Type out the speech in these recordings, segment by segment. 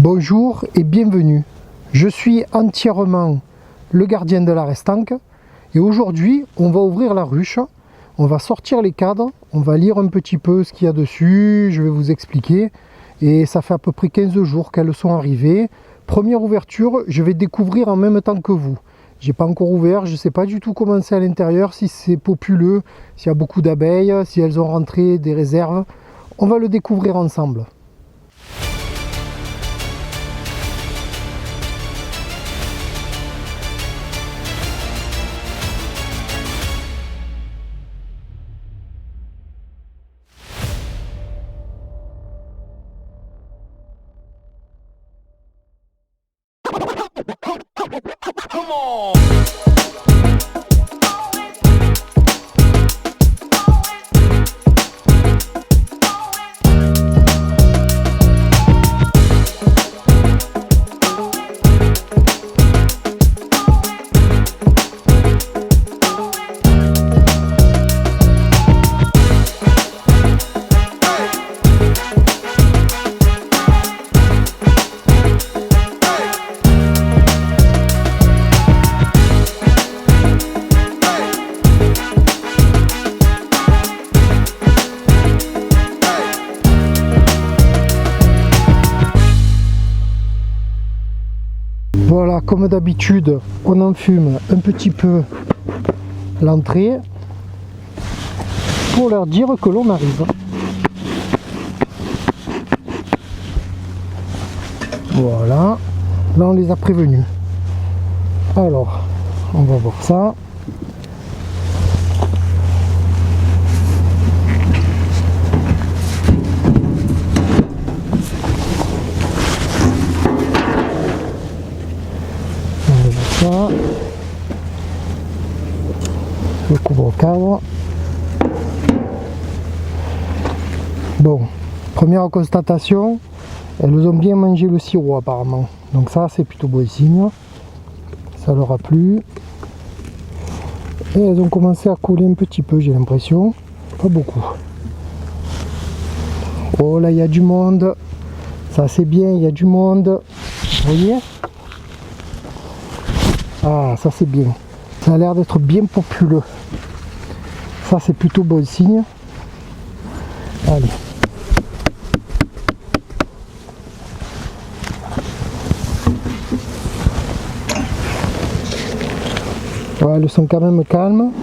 Bonjour et bienvenue. Je suis entièrement le gardien de la restanque et aujourd'hui on va ouvrir la ruche, on va sortir les cadres, on va lire un petit peu ce qu'il y a dessus, je vais vous expliquer et ça fait à peu près 15 jours qu'elles sont arrivées. Première ouverture, je vais découvrir en même temps que vous. J'ai pas encore ouvert, je ne sais pas du tout comment c'est à l'intérieur, si c'est populeux, s'il y a beaucoup d'abeilles, si elles ont rentré des réserves. On va le découvrir ensemble. Come on! Voilà, comme d'habitude, on enfume un petit peu l'entrée pour leur dire que l'on arrive. Voilà, là on les a prévenus. Alors, on va voir ça. Ça, le couvre-cadre. Bon, première constatation, elles ont bien mangé le sirop apparemment. Donc ça c'est plutôt bon signe. Ça leur a plu. Et elles ont commencé à couler un petit peu, j'ai l'impression. Pas beaucoup. Oh là il y a du monde. Ça c'est bien, il y a du monde. Vous voyez ? Ah, ça c'est bien. Ça a l'air d'être bien populeux. Ça c'est plutôt bon signe. Allez. Ouais, elles sont quand même calmes.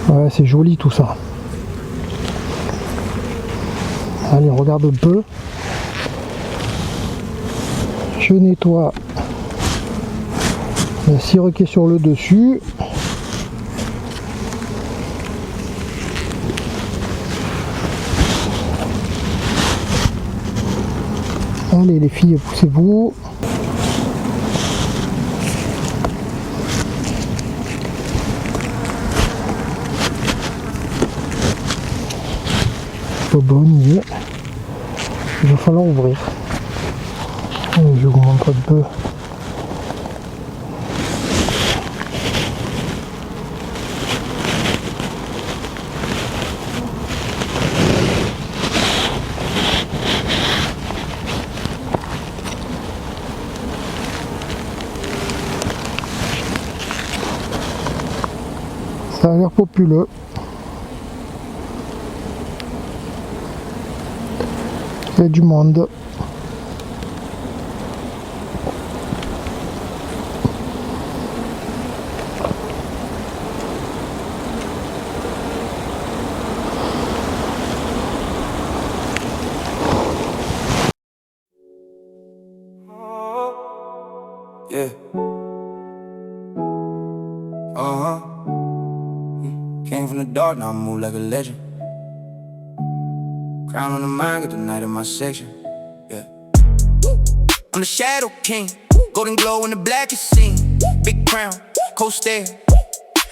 Ouais, c'est joli tout ça. Allez, on regarde un peu. Je nettoie le cire qui est sur le dessus. Allez les filles, poussez-vous. Pas bonne idée. Il va falloir ouvrir. Allez, je vous montre un peu. Ça a l'air populeux. Il y a du monde. Yeah. Came from the dark, now I move like a legend. Crown on the mind, got the night in my section. Yeah. I'm the Shadow King. Golden glow in the blackest scene. Big crown, cold stare,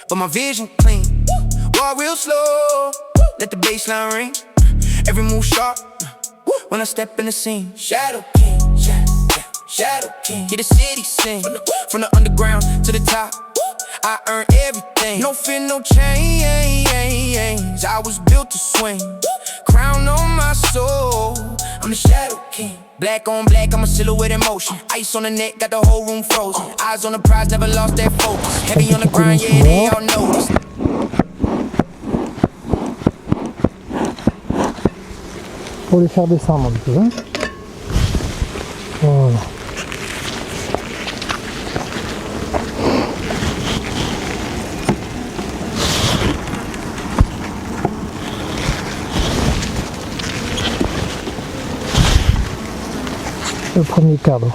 but my vision clean. Walk real slow, let the bassline ring. Every move sharp, when I step in the scene. Shadow King, Shadow King. Hear the city sing, from the underground to the top. I earned everything. No fear, no change. I was built to swing. Crown on my soul. I'm the Shadow King. Black on black, I'm a silhouette in motion. Ice on the neck, got the whole room frozen. Eyes on the prize, never lost that focus. Heavy on the grind, yeah, they all notice. Pour les faire descendre un peu. Hein. Voilà. Le premier cadre.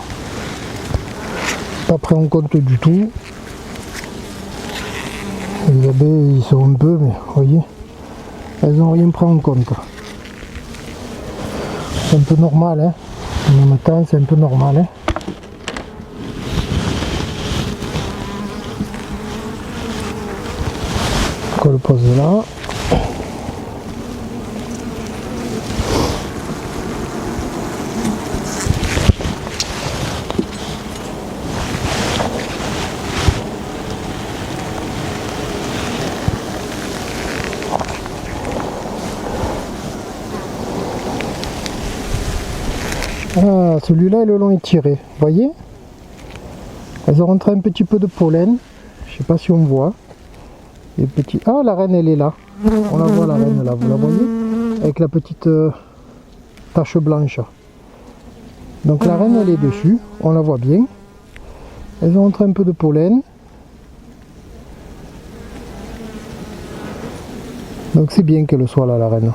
Pas pris en compte du tout. Les abeilles ils sont un peu, mais vous voyez, elles n'ont rien pris en compte. C'est un peu normal, hein. En même temps, c'est un peu normal, hein. On le pose là. Ah, celui-là, ils le l'ont étiré, vous voyez? Elles ont rentré un petit peu de pollen, je sais pas si on voit. Les petits... Ah, la reine, elle est là. On la voit, la reine, là, vous la voyez? Avec la petite tache blanche. Donc la reine, elle est dessus, on la voit bien. Elles ont rentré un peu de pollen. Donc c'est bien qu'elle soit là, la reine.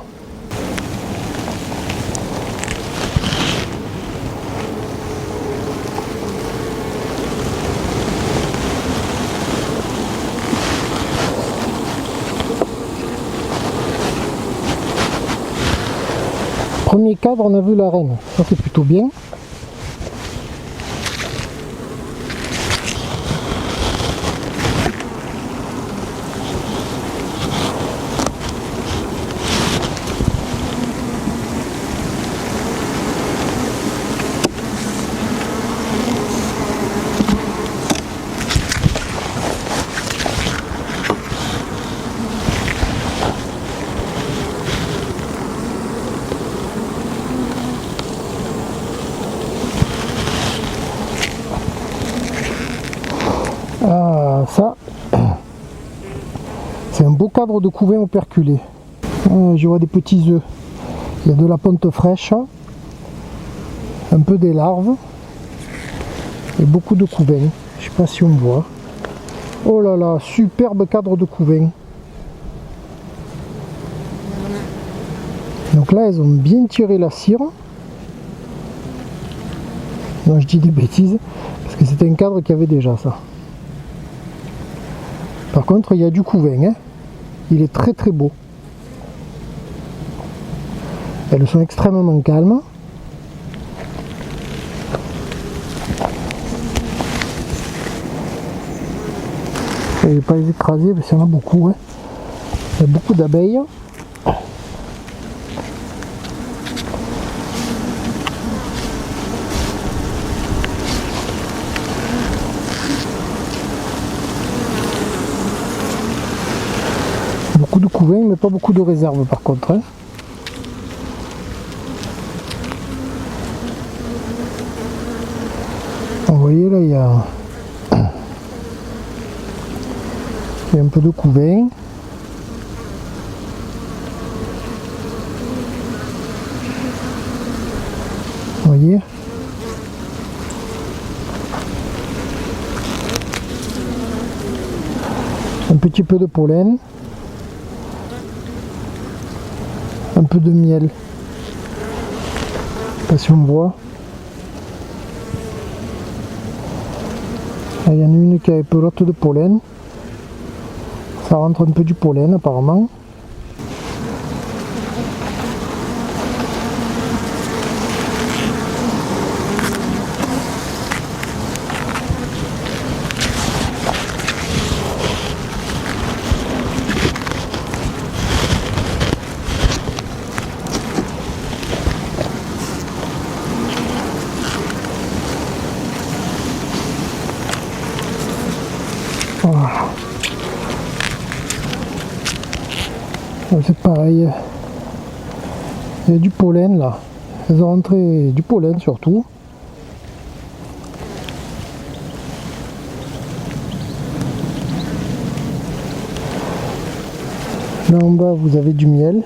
Premier cadre, on a vu la reine, ça c'est plutôt bien. Ah, ça, c'est un beau cadre de couvain operculé. Je vois des petits œufs. Il y a de la ponte fraîche, un peu des larves et beaucoup de couvain. Je sais pas si on voit. Oh là là, superbe cadre de couvain. Donc là, elles ont bien tiré la cire. Non, je dis des bêtises, parce que c'était un cadre qui avait déjà ça. Par contre, il y a du couvain, hein. Il est très très beau. Elles sont extrêmement calmes. Je ne vais pas les écraser parce qu'il y en a beaucoup, hein. Il y a beaucoup d'abeilles. Beaucoup de couvain, mais pas beaucoup de réserve par contre, hein. Vous voyez là, il y a un peu de couvain. Vous voyez, un petit peu de pollen. Un peu de miel. Je sais pas si on voit. Il y en a une qui a un pelote de pollen. Ça rentre un peu du pollen apparemment. Voilà. C'est pareil. Il y a du pollen là. Elles ont rentré du pollen surtout. Là en bas vous avez du miel.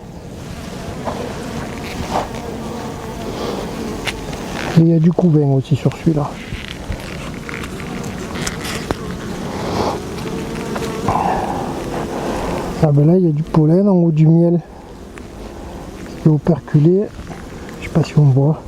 Et il y a du couvain aussi sur celui-là. Ah ben là il y a du pollen en haut du miel. C'est operculé. Je sais pas si on voit.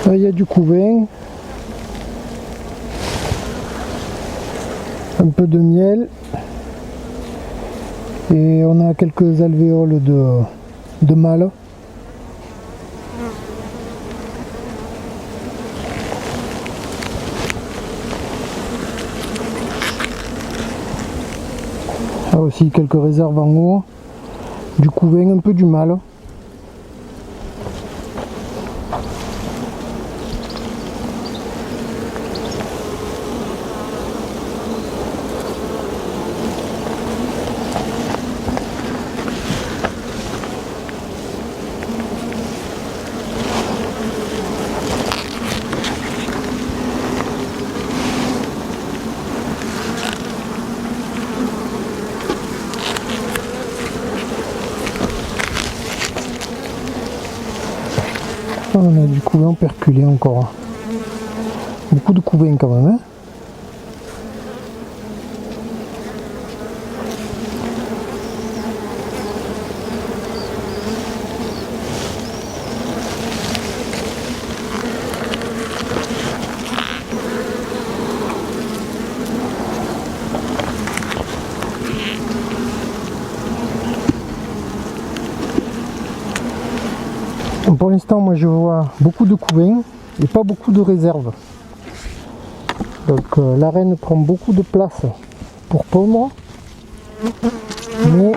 Là, il y a du couvain, un peu de miel et on a quelques alvéoles de mâles. Là aussi quelques réserves en haut, du couvain, un peu du mâle. On a du couvain perculé encore. Beaucoup de couvain quand même. Hein. Pour l'instant, moi je vois beaucoup de couvain et pas beaucoup de réserves. Donc la reine prend beaucoup de place pour pondre, mais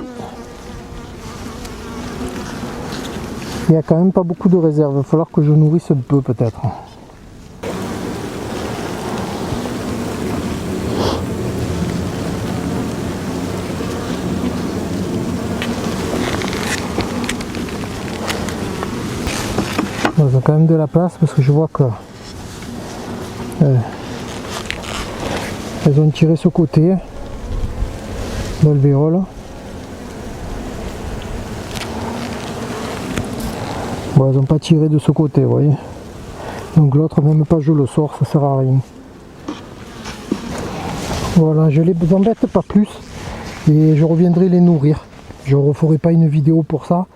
il n'y a quand même pas beaucoup de réserves. Il va falloir que je nourrisse un peu peut-être. Ils ont quand même de la place parce que je vois que elles ont tiré ce côté d'alvéole. Bon, elles n'ont pas tiré de ce côté, vous voyez. Donc l'autre, même pas je le sors, ça sert à rien. Voilà, je les embête pas plus et je reviendrai les nourrir. Je ne referai pas une vidéo pour ça.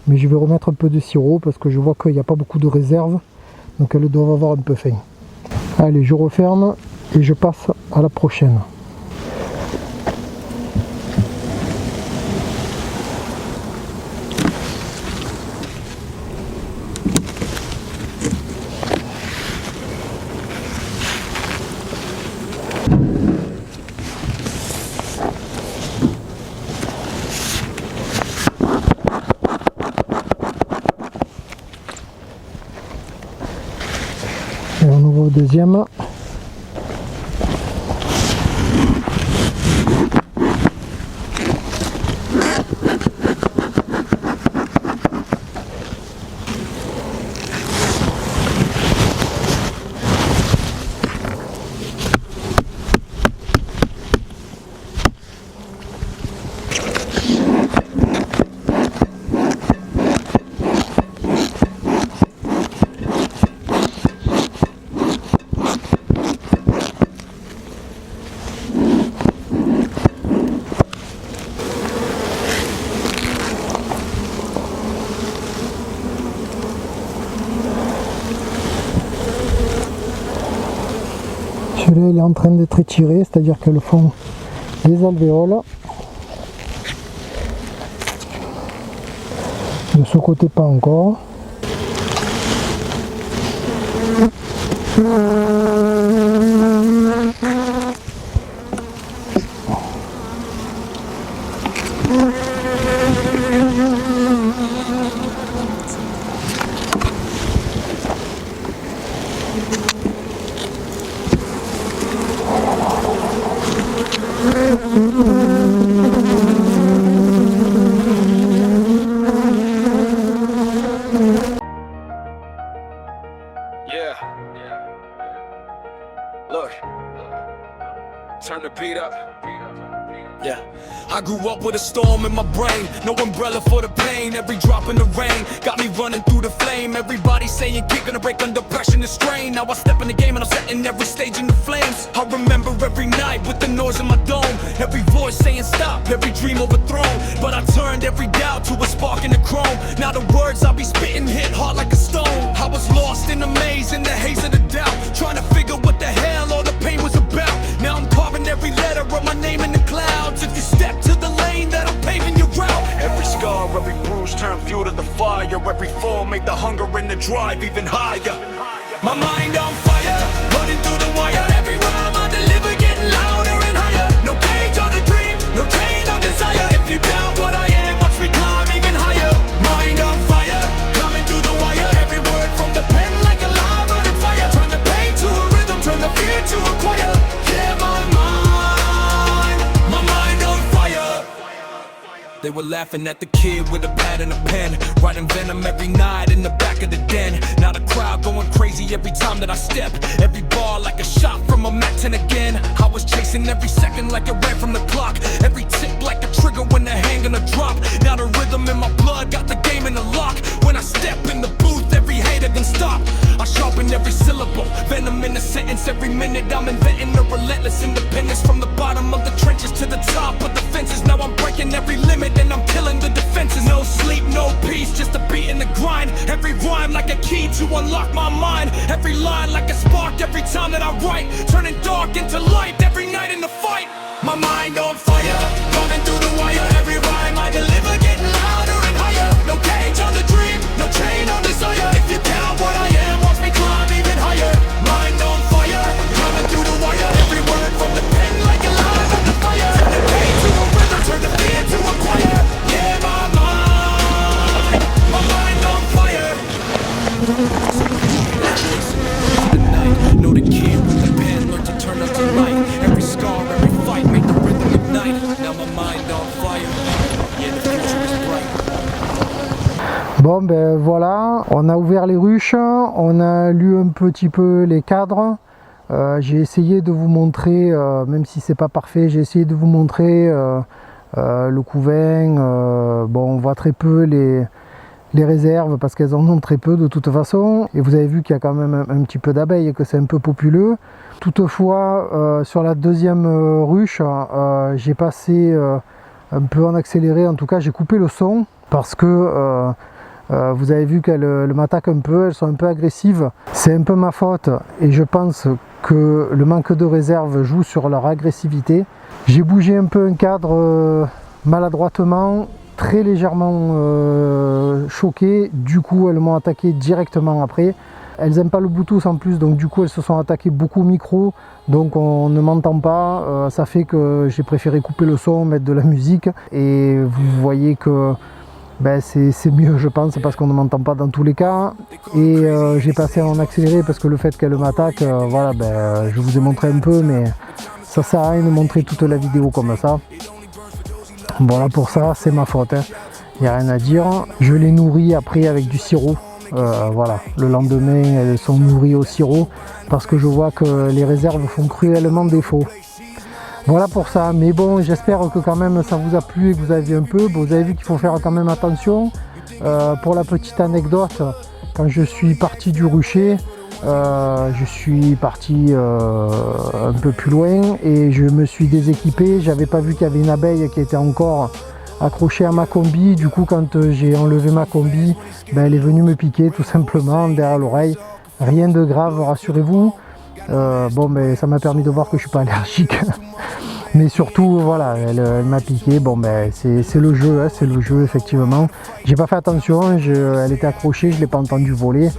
Mais je vais remettre un peu de sirop parce que je vois qu'il n'y a pas beaucoup de réserve. Donc elles doivent avoir un peu faim. Allez, je referme et je passe à la prochaine. Et on ouvre le deuxième. Celui-là il est en train d'être étiré, c'est-à-dire qu'elles font les alvéoles. De ce côté pas encore. Yeah. Look. Turn the beat up. Yeah. I grew up with a storm in my brain, no umbrella for the pain. Every drop in the rain got me running through the flame. Everybody saying keep gonna break under pressure and strain. Now I step in the game and I'm setting every stage in the flames. I remember every night with the noise in my dome, every voice saying stop, every dream overthrown. But I turned every doubt to a spark in the chrome. Now the words I be spitting hit hard like a stone. I was lost in the maze, in the haze of the doubt, trying to figure what the hell all the pain was about. Now I'm carving every letter of my name in the clouds. If you step to the lane that I'm paving your route. Every scar, every bruise turned fuel to the fire. Every fall made the hunger and the drive even higher. My mind on fire, running through the wire. Every rhyme I deliver getting louder and higher. No cage on the dream, no chain on desire. If you doubt what I am, watch me climb even higher. Mind on fire, coming through the wire. Every word from the pen like a live burning fire. Turn the pain to a rhythm, turn the fear to a choir. Yeah, my mind on fire. They were laughing at the kid with a pad and a pen, writing venom every night in the back of the den. Now the crowd going crazy every time that I step. Every bar like a shot from a Mac 10 again. I was chasing every second like it ran from the clock. Every tick like a trigger when the hand gonna drop. Now the rhythm in my blood got the game in the lock. When I step in the booth, every hater can stop. I sharpen every syllable, venom in the sentence. Every minute I'm inventing a relentless independence. From the bottom of the trenches to the top of the fences. Now I'm breaking every limit and I'm killing the defenses. No sleep, no peace, just a beat in the grind. Every rhyme like a key to unlock my mind. Every line like a spark every time that I write. Turning dark into light every night in the fight. My mind on fire, running through the wire. Every rhyme I deliver getting louder and higher. No cage on the dream, no chain on desire. If you doubt what I am, watch me climb even higher. Mind on fire, running through the wire. Every word from the pen like a live on the fire. Turn the pain to a rhythm, turn the fear to a choir. Yeah, my mind on fire. The night, know the kid with the pen learned to turn up to light. Every scar, every fight, make the rhythm ignite. Now my mind on fire. Yeah, the future is bright. Bon ben voilà, on a ouvert les ruches, on a lu un petit peu les cadres. J'ai essayé de vous montrer, même si c'est pas parfait, j'ai essayé de vous montrer le couvain. Bon, on voit très peu les réserves parce qu'elles en ont très peu de toute façon. Et vous avez vu qu'il y a quand même un petit peu d'abeilles, que c'est un peu populeux. Toutefois, sur la deuxième ruche, j'ai passé un peu en accéléré. En tout cas, j'ai coupé le son parce que vous avez vu qu'elles m'attaquent un peu, elles sont un peu agressives. C'est un peu ma faute et je pense que le manque de réserve joue sur leur agressivité. J'ai bougé un peu un cadre maladroitement, très légèrement choqué. Du coup, elles m'ont attaqué directement après. Elles n'aiment pas le Bluetooth en plus, donc du coup elles se sont attaquées beaucoup au micro, donc on ne m'entend pas. Ça fait que j'ai préféré couper le son, mettre de la musique, et vous voyez que ben, c'est mieux, je pense, parce qu'on ne m'entend pas dans tous les cas. Et j'ai passé en accéléré parce que le fait qu'elle m'attaque, voilà, ben, je vous ai montré un peu, mais ça sert à rien de montrer toute la vidéo comme ça. Voilà, pour ça c'est ma faute, hein. Il n'y a rien à dire. Je les nourris après avec du sirop. Voilà, le lendemain elles sont nourries au sirop parce que je vois que les réserves font cruellement défaut. Voilà pour ça, mais bon, j'espère que quand même ça vous a plu et que vous avez vu un peu. Bon, vous avez vu qu'il faut faire quand même attention. Pour la petite anecdote, quand je suis parti du rucher, je suis parti un peu plus loin et je me suis déséquipé. J'avais pas vu qu'il y avait une abeille qui était encore accrochée à ma combi. Du coup, quand j'ai enlevé ma combi, ben, elle est venue me piquer tout simplement derrière l'oreille. Rien de grave, rassurez-vous. Bon, ben, ça m'a permis de voir que je suis pas allergique. Mais surtout, voilà, elle m'a piqué. Bon, ben, c'est le jeu, hein, c'est le jeu, effectivement. J'ai pas fait attention, elle était accrochée, je l'ai pas entendu voler.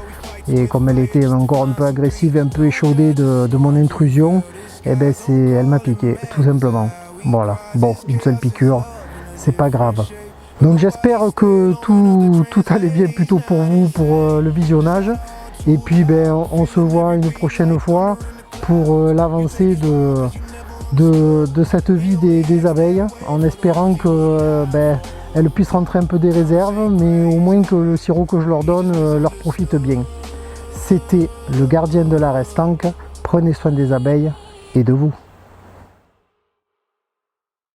Et comme elle était encore un peu agressive et un peu échaudée de mon intrusion, eh ben, elle m'a piqué, tout simplement. Voilà, bon, une seule piqûre, c'est pas grave. Donc j'espère que tout allait bien plutôt pour vous, pour le visionnage. Et puis, ben, on se voit une prochaine fois pour l'avancée de cette vie des abeilles, en espérant que elles puissent rentrer un peu des réserves, mais au moins que le sirop que je leur donne leur profite bien. C'était le gardien de la restanque. Prenez soin des abeilles et de vous.